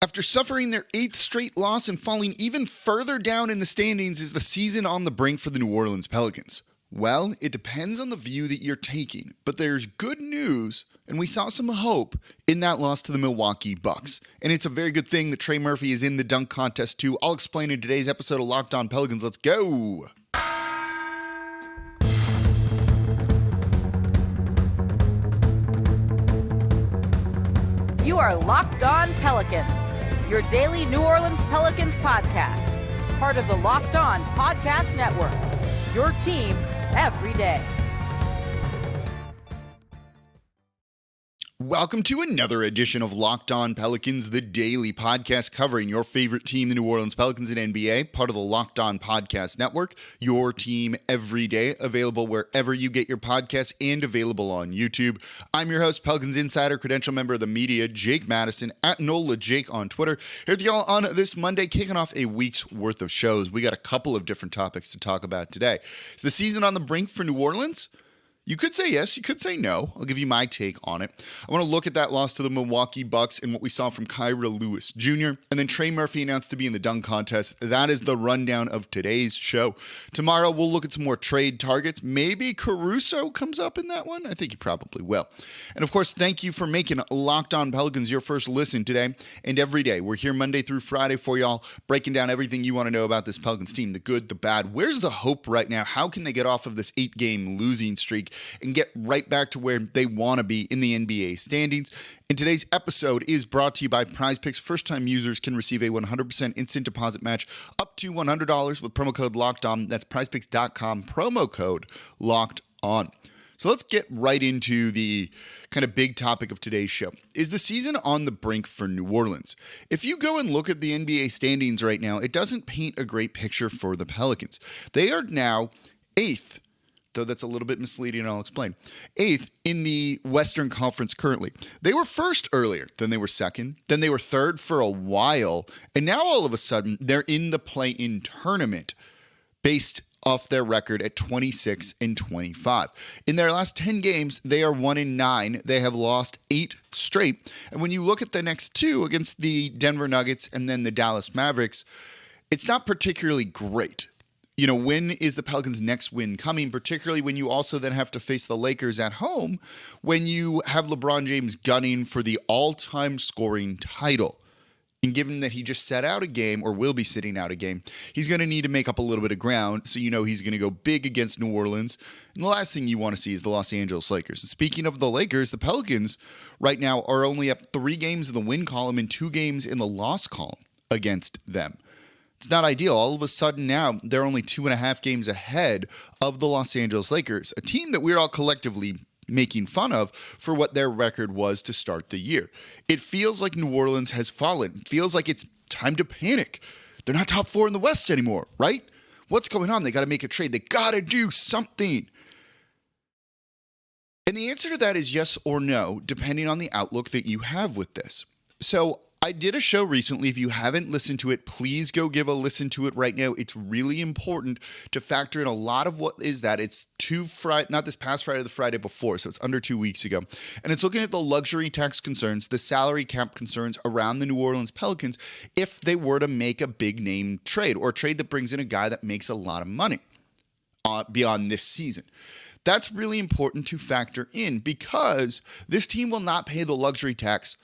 After suffering their 8th straight loss and falling even further down in the standings, is the season on the brink for the New Orleans Pelicans? Well, it depends on the view that you're taking, but there's good news, and we saw some hope in that loss to the Milwaukee Bucks. And it's a very good thing that Trey Murphy is in the dunk contest too. I'll explain in today's episode of Locked On Pelicans. Let's go! You are Locked On Pelicans, your daily New Orleans Pelicans podcast, part of the Locked On Podcast Network, your team every day. Welcome to another edition of Locked On Pelicans, the daily podcast covering your favorite team, the New Orleans Pelicans and NBA, part of the Locked On Podcast Network, your team every day, available wherever you get your podcasts and available on YouTube. I'm your host, Pelicans Insider, credential member of the media, Jake Madison, at NOLA Jake on Twitter. Here with y'all on this Monday, kicking off a week's worth of shows. We got a couple of different topics to talk about today. Is the season on the brink for New Orleans? You could say yes, you could say no. I'll give you my take on it. I want to look at that loss to the Milwaukee Bucks and what we saw from Kira Lewis Jr. And then Trey Murphy announced to be in the dunk contest. That is the rundown of today's show. Tomorrow, we'll look at some more trade targets. Maybe Caruso comes up in that one. I think he probably will. And of course, thank you for making Locked On Pelicans your first listen today and every day. We're here Monday through Friday for y'all, breaking down everything you want to know about this Pelicans team, the good, the bad. Where's the hope right now? How can they get off of this 8-game losing streak and get right back to where they want to be in the NBA standings? And today's episode is brought to you by PrizePicks. First-time users can receive a 100% instant deposit match up to $100 with promo code LOCKEDON. That's PrizePicks.com, promo code LOCKEDON. So let's get right into the kind of big topic of today's show. Is the season on the brink for New Orleans? If you go and look at the NBA standings right now, it doesn't paint a great picture for the Pelicans. They are now 8th. Though that's a little bit misleading, and I'll explain. 8th in the Western Conference currently. They were 1st earlier, then they were 2nd, then they were 3rd for a while, and now all of a sudden they're in the play-in tournament based off their record at 26-25. In their last 10 games, they are 1-9. They have lost 8 straight, and when you look at the next 2 against the Denver Nuggets and then the Dallas Mavericks, it's not particularly great. You know, when is the Pelicans' next win coming, particularly when you also then have to face the Lakers at home when you have LeBron James gunning for the all-time scoring title? And given that he just sat out a game, or will be sitting out a game, he's going to need to make up a little bit of ground, so you know he's going to go big against New Orleans. And the last thing you want to see is the Los Angeles Lakers. And speaking of the Lakers, the Pelicans right now are only up 3 games in the win column and 2 games in the loss column against them. It's not ideal. All of a sudden now, they're only 2.5 games ahead of the Los Angeles Lakers, a team that we're all collectively making fun of for what their record was to start the year. It feels like New Orleans has fallen. It feels like it's time to panic. They're not top 4 in the West anymore, right? What's going on? They got to make a trade. They got to do something. And the answer to that is yes or no, depending on the outlook that you have with this. So I did a show recently. If you haven't listened to it, please go give a listen to it right now. It's really important to factor in a lot of what is that. It's not this past Friday, the Friday before, so it's under 2 weeks ago. And it's looking at the luxury tax concerns, the salary cap concerns around the New Orleans Pelicans if they were to make a big name trade or a trade that brings in a guy that makes a lot of money beyond this season. That's really important to factor in because this team will not pay the luxury tax,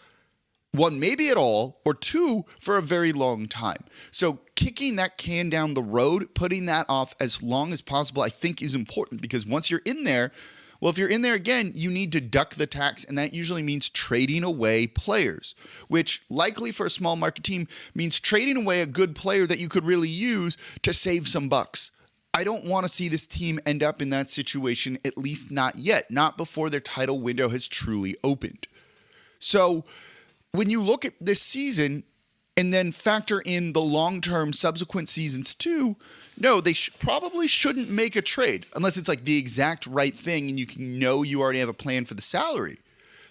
1, maybe at all, or 2, for a very long time. So kicking that can down the road, putting that off as long as possible, I think is important because once you're in there, well, if you're in there again, you need to duck the tax, and that usually means trading away players, which likely for a small market team means trading away a good player that you could really use to save some bucks. I don't want to see this team end up in that situation, at least not yet, not before their title window has truly opened. So when you look at this season and then factor in the long-term subsequent seasons too, no, they probably shouldn't make a trade unless it's like the exact right thing and you can know you already have a plan for the salary.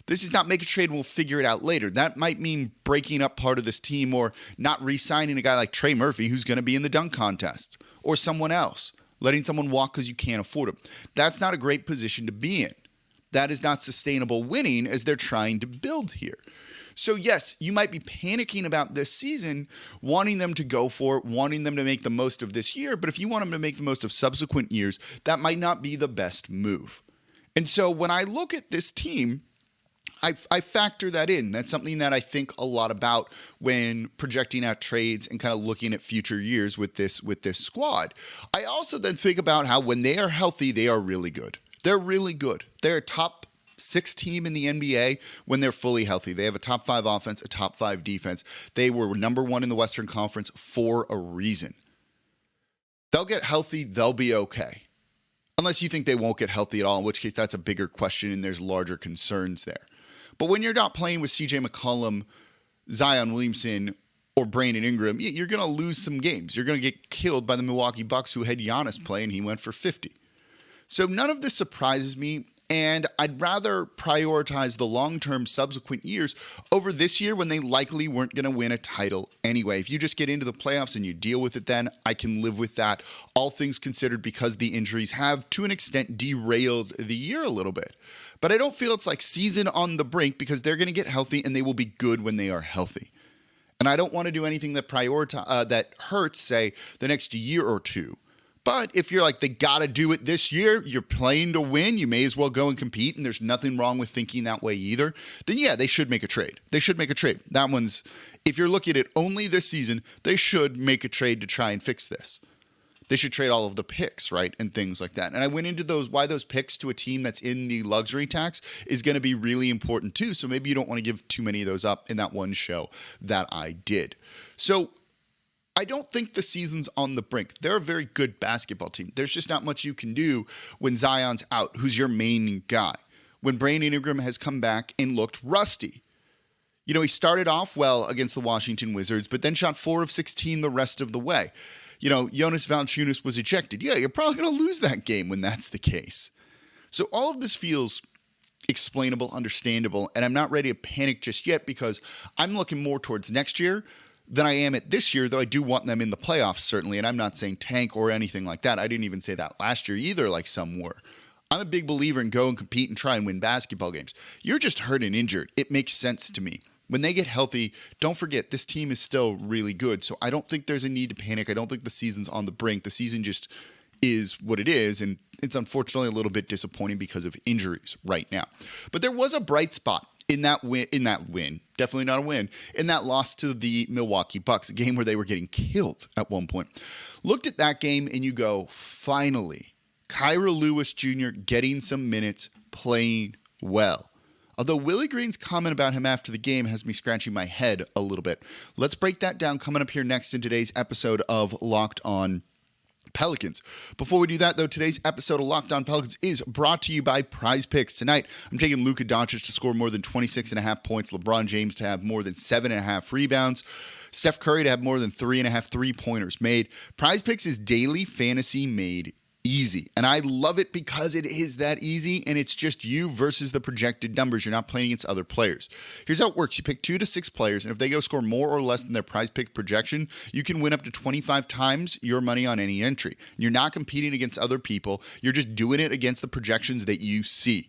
This is not make a trade and we'll figure it out later. That might mean breaking up part of this team or not re-signing a guy like Trey Murphy who's going to be in the dunk contest or someone else, letting someone walk because you can't afford him. That's not a great position to be in. That is not sustainable winning as they're trying to build here. So yes, you might be panicking about this season, wanting them to go for it, wanting them to make the most of this year. But if you want them to make the most of subsequent years, that might not be the best move. And so when I look at this team, I factor that in. That's something that I think a lot about when projecting out trades and kind of looking at future years with this squad. I also then think about how when they are healthy, they are really good. They're really good. They're a top 6 team in the NBA when they're fully healthy. They have a top 5 offense, a top 5 defense. They were number 1 in the Western Conference for a reason. They'll get healthy. They'll be okay. Unless you think they won't get healthy at all, in which case that's a bigger question and there's larger concerns there. But when you're not playing with CJ McCollum, Zion Williamson, or Brandon Ingram, you're going to lose some games. You're going to get killed by the Milwaukee Bucks, who had Giannis play, and he went for 50. So none of this surprises me, and I'd rather prioritize the long-term subsequent years over this year when they likely weren't going to win a title anyway. If you just get into the playoffs and you deal with it then, I can live with that, all things considered, because the injuries have, to an extent, derailed the year a little bit. But I don't feel it's like season on the brink because they're going to get healthy and they will be good when they are healthy. And I don't want to do anything that that hurts, say, the next year or two. But if you're like, they got to do it this year, you're playing to win, you may as well go and compete, and there's nothing wrong with thinking that way either, then yeah, they should make a trade. They should make a trade. That one's, if you're looking at only this season, they should make a trade to try and fix this. They should trade all of the picks, right, and things like that. And I went into why those picks to a team that's in the luxury tax is going to be really important too. So maybe you don't want to give too many of those up in that one show that I did. So I don't think the season's on the brink. They're a very good basketball team. There's just not much you can do when Zion's out, who's your main guy. When Brandon Ingram has come back and looked rusty. You know, he started off well against the Washington Wizards, but then shot 4 of 16 the rest of the way. You know, Jonas Valanciunas was ejected. Yeah, you're probably going to lose that game when that's the case. So all of this feels explainable, understandable, and I'm not ready to panic just yet because I'm looking more towards next year than I am at this year, though I do want them in the playoffs, certainly, and I'm not saying tank or anything like that. I didn't even say that last year either, like some were. I'm a big believer in go and compete and try and win basketball games. You're just hurt and injured. It makes sense to me. When they get healthy, don't forget, this team is still really good. So I don't think there's a need to panic. I don't think the season's on the brink. The season just is what it is, and it's unfortunately a little bit disappointing because of injuries right now. But there was a bright spot in that win, definitely not a win, in that loss to the Milwaukee Bucks, a game where they were getting killed at one point. Looked at that game and you go, finally, Kira Lewis Jr. getting some minutes, playing well. Although Willie Green's comment about him after the game has me scratching my head a little bit. Let's break that down coming up here next in today's episode of Locked On Pelicans. Before we do that, though, today's episode of Locked On Pelicans is brought to you by PrizePicks. Tonight, I'm taking Luka Doncic to score more than 26.5 points, LeBron James to have more than 7.5 rebounds, Steph Curry to have more than 3.5 three-pointers made. PrizePicks is daily fantasy made easy. And I love it because it is that easy and it's just you versus the projected numbers. You're not playing against other players. Here's how it works. You pick 2 to 6 players, and if they go score more or less than their prize pick projection, you can win up to 25 times your money on any entry. You're not competing against other people. You're just doing it against the projections that you see.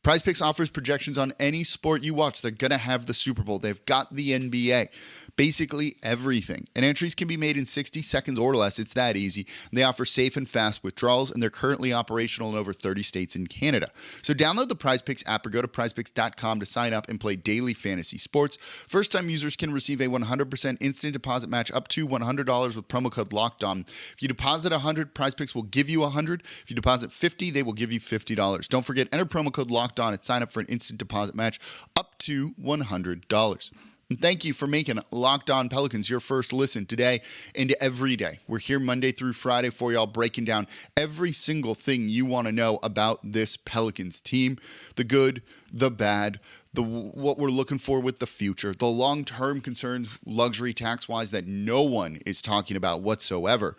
PrizePicks offers projections on any sport you watch. They're going to have the Super Bowl. They've got the NBA. Basically everything. And entries can be made in 60 seconds or less. It's that easy. They offer safe and fast withdrawals, and they're currently operational in over 30 states in Canada. So download the PrizePicks app or go to prizepicks.com to sign up and play daily fantasy sports. First-time users can receive a 100% instant deposit match up to $100 with promo code LOCKEDON. If you deposit $100, PrizePicks will give you $100. If you deposit $50, they will give you $50. Don't forget, enter promo code LOCKEDON and sign up for an instant deposit match up to $100. And thank you for making Locked On Pelicans your first listen today and every day. We're here Monday through Friday for y'all, breaking down every single thing you want to know about this Pelicans team. The good, the bad, what we're looking for with the future, the long-term concerns, luxury tax-wise, that no one is talking about whatsoever.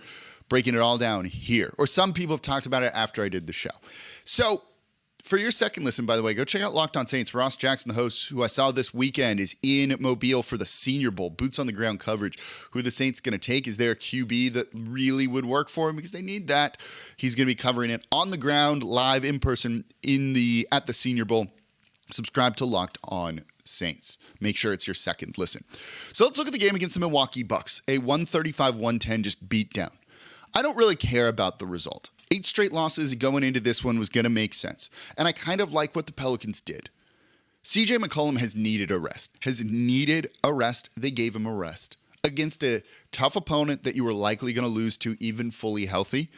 Breaking it all down here. Or some people have talked about it after I did the show. So, for your second listen, by the way, go check out Locked On Saints. Ross Jackson, the host, who I saw this weekend, is in Mobile for the Senior Bowl, boots on the ground coverage. Who the Saints going to take? Is there a QB that really would work for him? Because they need that. He's going to be covering it on the ground, live, in person, at the Senior Bowl. Subscribe to Locked On Saints. Make sure it's your second listen. So let's look at the game against the Milwaukee Bucks, a 135-110 just beat down. I don't really care about the result. 8 straight losses going into this one was going to make sense. And I kind of like what the Pelicans did. CJ McCollum has needed a rest. They gave him a rest. Against a tough opponent that you were likely going to lose to even fully healthy,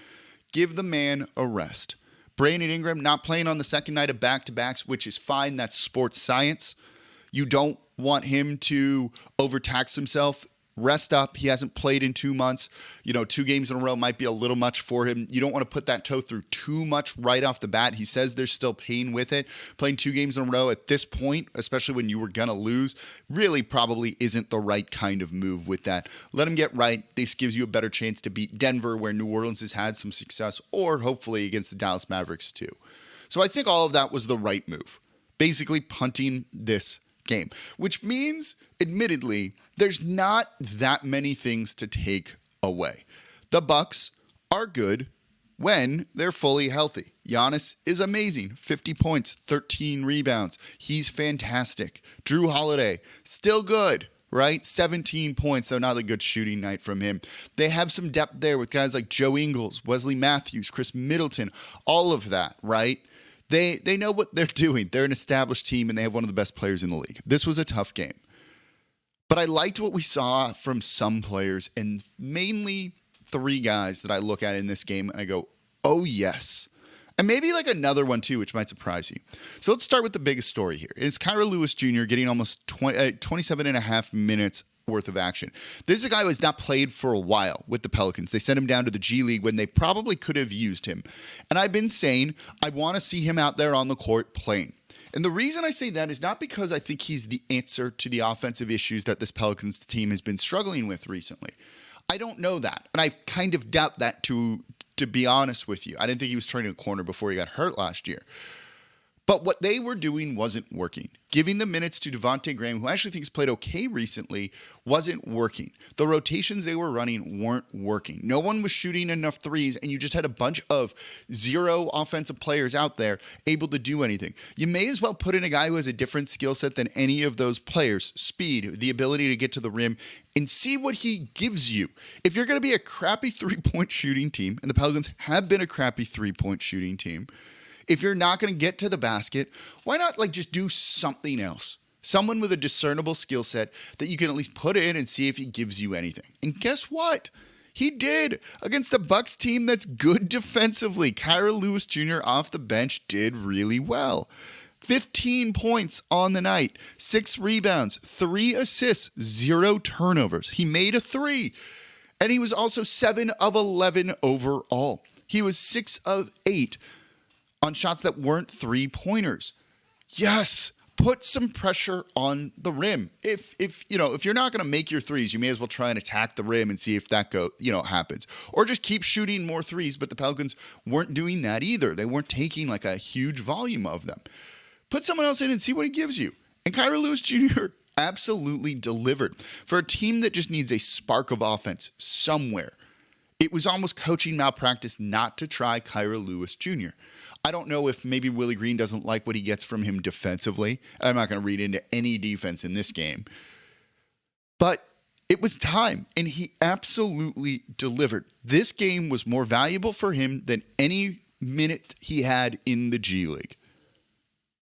give the man a rest. Brandon Ingram not playing on the second night of back-to-backs, which is fine. That's sports science. You don't want him to overtax himself. Rest up. He hasn't played in 2 months. 2 games in a row might be a little much for him. You don't want to put that toe through too much right off the bat. He says there's still pain with it. Playing 2 games in a row at this point, especially when you were going to lose, really probably isn't the right kind of move with that. Let him get right. This gives you a better chance to beat Denver, where New Orleans has had some success, or hopefully against the Dallas Mavericks too. So I think all of that was the right move. Basically punting this game, which means, admittedly, there's not that many things to take away. The Bucks are good when they're fully healthy. Giannis is amazing. 50 points, 13 rebounds. He's fantastic. Drew Holiday, still good, right? 17 points, though not a good shooting night from him. They have some depth there with guys like Joe Ingles, Wesley Matthews, Chris Middleton, all of that, right? They know what they're doing. They're an established team, and they have one of the best players in the league. This was a tough game. But I liked what we saw from some players, and mainly 3 guys that I look at in this game, and I go, oh, yes. And maybe like another one, too, which might surprise you. So let's start with the biggest story here. It's Kira Lewis Jr. getting almost 27 and a half minutes worth of action. This is a guy who has not played for a while with the Pelicans. They sent him down to the G League when they probably could have used him. And I've been saying I want to see him out there on the court playing. And the reason I say that is not because I think he's the answer to the offensive issues that this Pelicans team has been struggling with recently. I don't know that. And I kind of doubt that to be honest with you. I didn't think he was turning a corner before he got hurt last year. But what they were doing wasn't working. Giving the minutes to Devontae Graham, who I actually think has played okay recently, wasn't working. The rotations they were running weren't working. No one was shooting enough threes, and you just had a bunch of 0 offensive players out there able to do anything. You may as well put in a guy who has a different skill set than any of those players. Speed, the ability to get to the rim, and see what he gives you. If you're going to be a crappy 3-point shooting team, and the Pelicans have been a crappy 3-point shooting team, if you're not going to get to the basket, why not just do something else? Someone with a discernible skill set that you can at least put in and see if he gives you anything. And guess what? He did against a Bucks team that's good defensively. Kira Lewis Jr. off the bench did really well. 15 points on the night, 6 rebounds, 3 assists, 0 turnovers. He made a 3. And he was also 7 of 11 overall. He was 6 of 8. On shots that weren't 3-pointers. Yes, put some pressure on the rim. If you're not going to make your threes, you may as well try and attack the rim and see if that happens. Or just keep shooting more threes, but the Pelicans weren't doing that either. They weren't taking a huge volume of them. Put someone else in and see what he gives you. And Kira Lewis Jr. absolutely delivered. For a team that just needs a spark of offense somewhere, it was almost coaching malpractice not to try Kira Lewis Jr. I don't know if maybe Willie Green doesn't like what he gets from him defensively. I'm not going to read into any defense in this game. But it was time, and he absolutely delivered. This game was more valuable for him than any minute he had in the G League.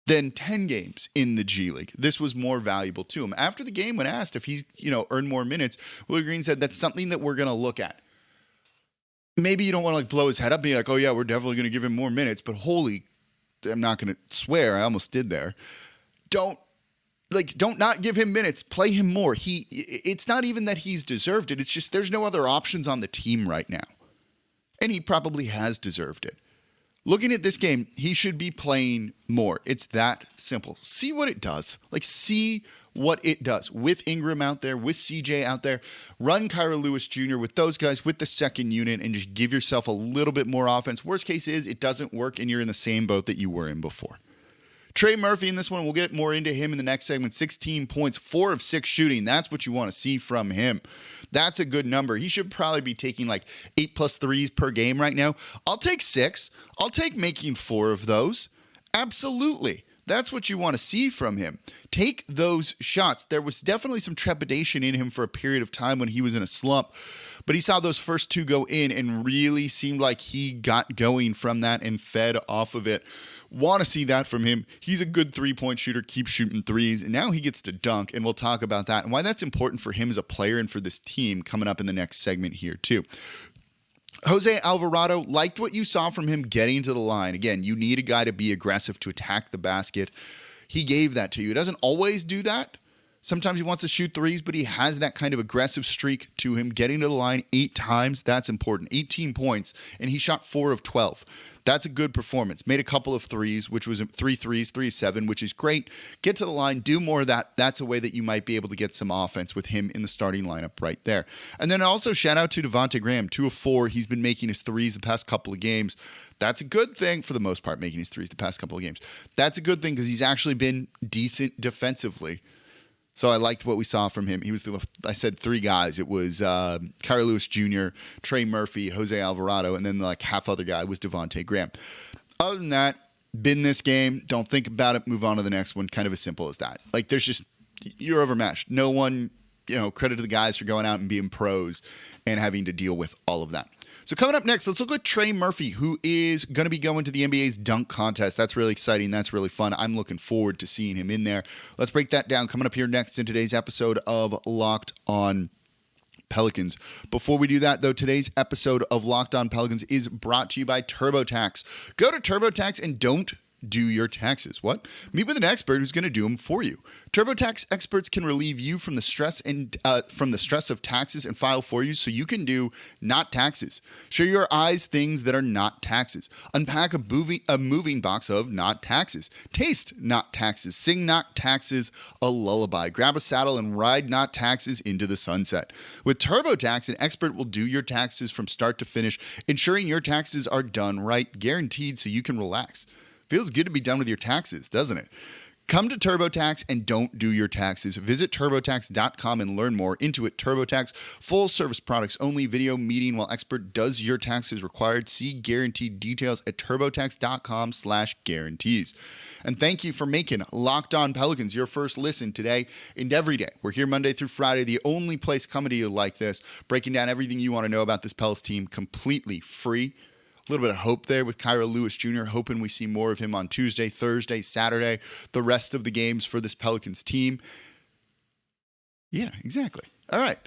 Than 10 games in the G League. This was more valuable to him. After the game, when asked if he's earned more minutes, Willie Green said that's something that we're going to look at. Maybe you don't want to blow his head up and be like, oh yeah, we're definitely going to give him more minutes, but I'm not going to swear. I almost did there. Don't not give him minutes. Play him more. It's not even that he's deserved it. It's just there's no other options on the team right now. And he probably has deserved it. Looking at this game, he should be playing more. It's that simple. See what it does. See what it does with Ingram out there, with CJ out there. Run Kira Lewis Jr. with those guys, with the second unit, and just give yourself a little bit more offense. Worst case is it doesn't work and you're in the same boat that you were in before. Trey Murphy in this one, we'll get more into him in the next segment. 16 points, 4 of 6 shooting. That's what you want to see from him. That's a good number. He should probably be taking 8+ threes per game right now. I'll take 6. I'll take making 4 of those. Absolutely. That's what you want to see from him. Take those shots. There was definitely some trepidation in him for a period of time when he was in a slump, but he saw those first two go in and really seemed like he got going from that and fed off of it. Want to see that from him. He's a good three-point shooter, keeps shooting threes, and now he gets to dunk, and we'll talk about that and why that's important for him as a player and for this team coming up in the next segment here too. Jose Alvarado, liked what you saw from him getting to the line. Again, you need a guy to be aggressive to attack the basket. He gave that to you. He doesn't always do that. Sometimes he wants to shoot threes, but he has that kind of aggressive streak to him. Getting to the line 8 times, that's important. 18 points, and he shot 4 of 12. That's a good performance. Made a couple of threes, which was 3 threes, 3 of 7, which is great. Get to the line, do more of that. That's a way that you might be able to get some offense with him in the starting lineup right there. And then also shout out to Devontae Graham, 2 of 4. He's been making his threes the past couple of games. That's a good thing for the most part, making his threes the past couple of games. That's a good thing because he's actually been decent defensively. So I liked what we saw from him. He was I said 3 guys. It was Kira Lewis Jr., Trey Murphy, Jose Alvarado, and then like half other guy was Devontae Graham. Other than that, been this game. Don't think about it. Move on to the next one. Kind of as simple as that. Like there's just, you're overmatched. No one, credit to the guys for going out and being pros and having to deal with all of that. So coming up next, let's look at Trey Murphy, who is going to be going to the NBA's dunk contest. That's really exciting. That's really fun. I'm looking forward to seeing him in there. Let's break that down coming up here next in today's episode of Locked On Pelicans. Before we do that, though, today's episode of Locked On Pelicans is brought to you by TurboTax. Go to TurboTax and don't do your taxes. What? Meet with an expert who's going to do them for you. TurboTax experts can relieve you from the stress of taxes and file for you so you can do not taxes. Show your eyes things that are not taxes. Unpack a moving box of not taxes. Taste not taxes. Sing not taxes a lullaby. Grab a saddle and ride not taxes into the sunset. With TurboTax, an expert will do your taxes from start to finish, ensuring your taxes are done right, guaranteed so you can relax. Feels good to be done with your taxes, doesn't it? Come to TurboTax and don't do your taxes. Visit TurboTax.com and learn more. Intuit TurboTax, full service products only, video meeting while expert does your taxes required. See guaranteed details at TurboTax.com/guarantees. And thank you for making Locked On Pelicans your first listen today and every day. We're here Monday through Friday, the only place coming to you like this, breaking down everything you want to know about this Pels team completely free. A little bit of hope there with Kira Lewis Jr., hoping we see more of him on Tuesday, Thursday, Saturday, the rest of the games for this Pelicans team. Yeah, exactly. All right.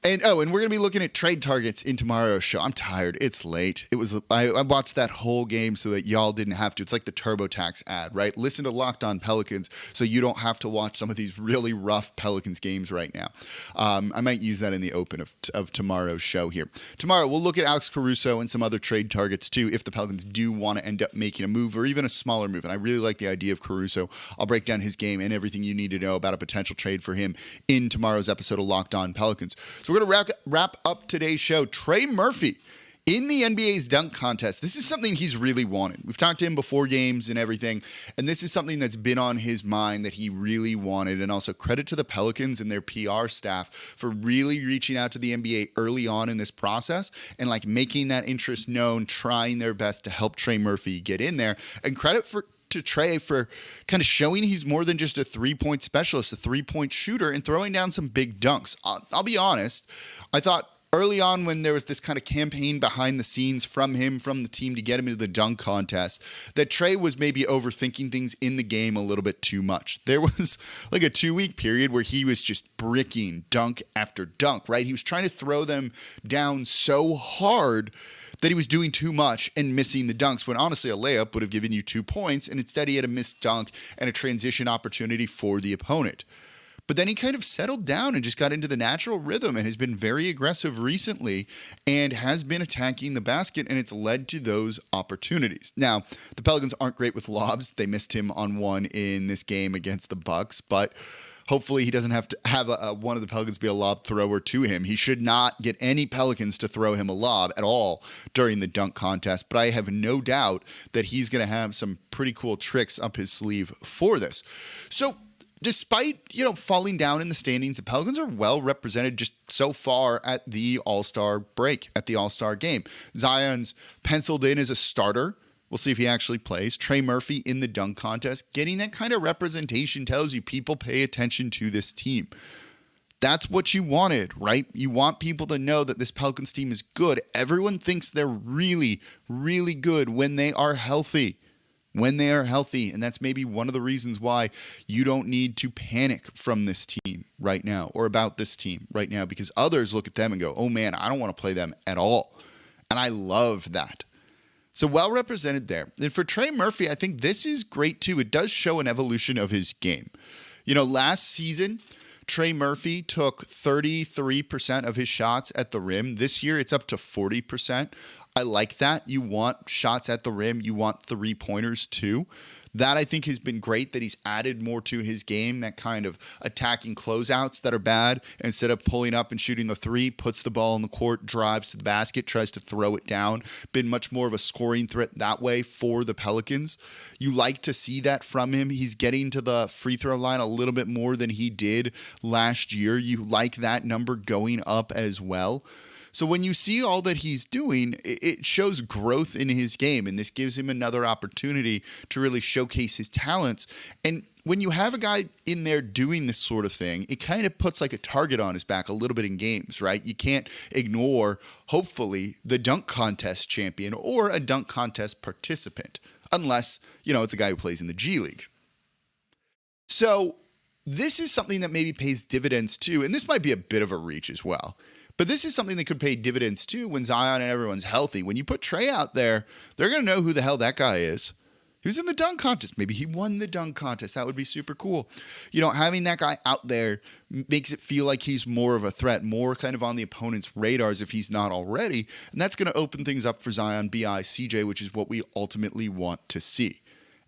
And we're going to be looking at trade targets in tomorrow's show. I'm tired. It's late. I watched that whole game so that y'all didn't have to. It's like the TurboTax ad, right? Listen to Locked On Pelicans so you don't have to watch some of these really rough Pelicans games right now. I might use that in the open of tomorrow's show here. Tomorrow, we'll look at Alex Caruso and some other trade targets too if the Pelicans do want to end up making a move or even a smaller move. And I really like the idea of Caruso. I'll break down his game and everything you need to know about a potential trade for him in tomorrow's episode of Locked On Pelicans. So we're going to wrap up today's show. Trey Murphy in the NBA's dunk contest. This is something he's really wanted. We've talked to him before games and everything, and this is something that's been on his mind that he really wanted. And also credit to the Pelicans and their PR staff for really reaching out to the NBA early on in this process and like making that interest known, trying their best to help Trey Murphy get in there. And credit to Trey for kind of showing he's more than just a three-point specialist, a three-point shooter, and throwing down some big dunks. I'll be honest, I thought early on when there was this kind of campaign behind the scenes from him, from the team to get him into the dunk contest, that Trey was maybe overthinking things in the game a little bit too much. There was like a 2-week period where he was just bricking dunk after dunk, right? He was trying to throw them down so hard that he was doing too much and missing the dunks when honestly a layup would have given you 2 points, and instead he had a missed dunk and a transition opportunity for the opponent. But then he kind of settled down and just got into the natural rhythm and has been very aggressive recently and has been attacking the basket, and it's led to those opportunities. Now, the Pelicans aren't great with lobs. They missed him on one in this game against the Bucks, but hopefully he doesn't have to have one of the Pelicans be a lob thrower to him. He should not get any Pelicans to throw him a lob at all during the dunk contest, but I have no doubt that he's going to have some pretty cool tricks up his sleeve for this. So despite, falling down in the standings, the Pelicans are well represented just so far at the All-Star break, at the All-Star game. Zion's penciled in as a starter. We'll see if he actually plays. Trey Murphy in the dunk contest. Getting that kind of representation tells you people pay attention to this team. That's what you wanted, right? You want people to know that this Pelicans team is good. Everyone thinks they're really, really good when they are healthy. When they are healthy. And that's maybe one of the reasons why you don't need to panic from this team right now or about this team right now, because others look at them and go, oh man, I don't want to play them at all. And I love that. So well represented there. And for Trey Murphy, I think this is great too. It does show an evolution of his game. Last season, Trey Murphy took 33% of his shots at the rim. This year, it's up to 40%. I like that. You want shots at the rim. You want three-pointers too. That I think has been great, that he's added more to his game, that kind of attacking closeouts that are bad. Instead of pulling up and shooting the three, puts the ball in the court, drives to the basket, tries to throw it down. Been much more of a scoring threat that way for the Pelicans. You like to see that from him. He's getting to the free throw line a little bit more than he did last year. You like that number going up as well. So when you see all that he's doing, it shows growth in his game, and this gives him another opportunity to really showcase his talents. And when you have a guy in there doing this sort of thing, it kind of puts like a target on his back a little bit in games, right? You can't ignore, hopefully, the dunk contest champion or a dunk contest participant, unless, it's a guy who plays in the G League. So this is something that maybe pays dividends too, and this might be a bit of a reach as well. But this is something that could pay dividends too when Zion and everyone's healthy. When you put Trey out there, they're going to know who the hell that guy is. He was in the dunk contest. Maybe he won the dunk contest. That would be super cool. Having that guy out there makes it feel like he's more of a threat, more kind of on the opponent's radars if he's not already. And that's going to open things up for Zion, BI, CJ, which is what we ultimately want to see.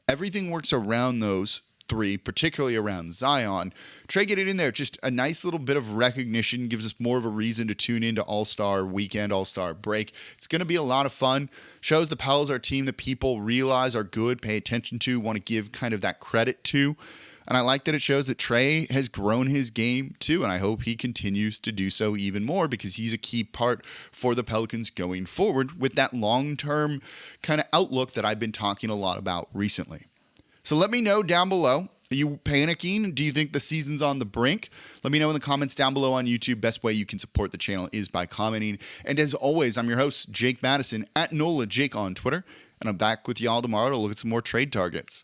Everything works around those three, particularly around Zion. Trey getting in there, just a nice little bit of recognition, gives us more of a reason to tune into All-Star Weekend, All-Star Break. It's going to be a lot of fun. Shows the Pels are a team that people realize are good, pay attention to, want to give kind of that credit to. And I like that it shows that Trey has grown his game too, and I hope he continues to do so even more, because he's a key part for the Pelicans going forward with that long-term kind of outlook that I've been talking a lot about recently. So let me know down below. Are you panicking? Do you think the season's on the brink? Let me know in the comments down below on YouTube. Best way you can support the channel is by commenting. And as always, I'm your host, Jake Madison, at NOLA Jake on Twitter. And I'm back with y'all tomorrow to look at some more trade targets.